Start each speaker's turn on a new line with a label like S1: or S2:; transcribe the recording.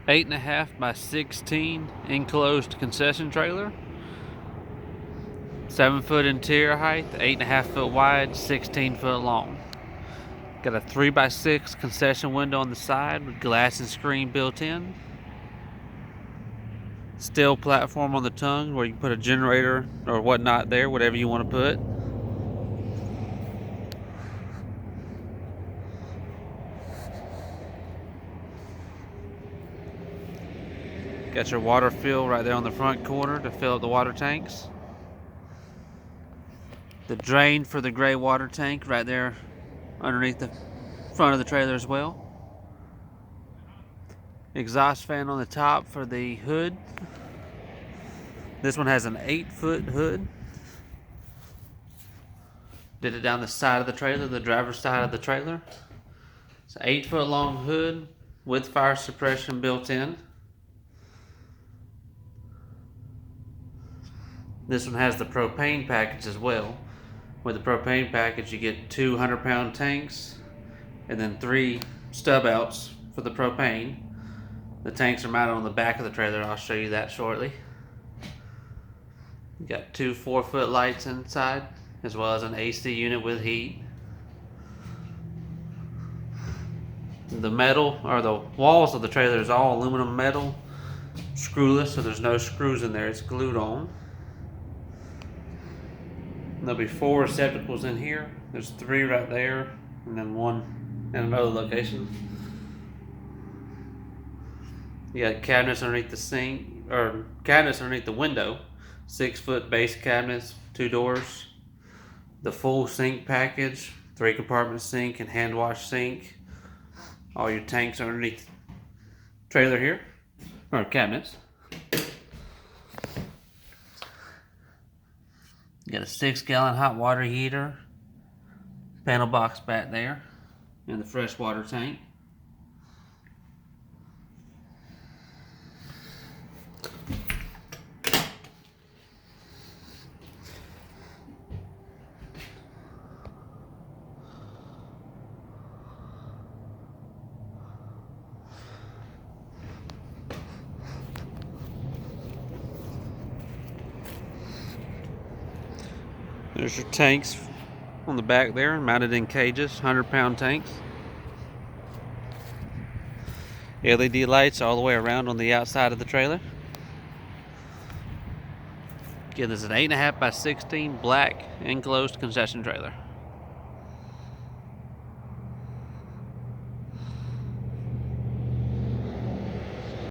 S1: 8.5 by 16 enclosed concession trailer. 7-foot interior height, 8.5 foot wide, 16 foot long. Got a 3 by 6 concession window on the side with glass and screen built in. Steel platform on the tongue where you can put a generator or whatnot there, whatever you want to put. Got your water fill right there on the front corner to fill up the water tanks. The drain for the gray water tank right there underneath the front of the trailer as well. Exhaust fan on the top for the hood. This one has an 8-foot hood. Did it down the side of the trailer, the driver's side of the trailer. It's an 8-foot long hood with fire suppression built in. This one has the propane package as well. With the propane package, you get 2 100-pound tanks and then 3 stub outs for the propane. The tanks are mounted on the back of the trailer. I'll show you that shortly. You got 2 4-foot lights inside, as well as an AC unit with heat. The metal, or the walls of the trailer, is all aluminum metal, screwless, so there's no screws in there. It's glued on. There'll be 4 receptacles in here. There's 3 right there, and then 1 in another location. You got cabinets underneath the sink, or cabinets underneath the window. 6-foot base cabinets, 2 doors. The full sink package, 3 compartment sink and hand wash sink. All your tanks underneath the trailer here, or cabinets. You got a 6-gallon hot water heater, panel box back there, and the fresh water tank. There's your tanks on the back there, mounted in cages, 100-pound tanks. LED lights all the way around on the outside of the trailer. Again, this is an 8.5 by 16 black enclosed concession trailer.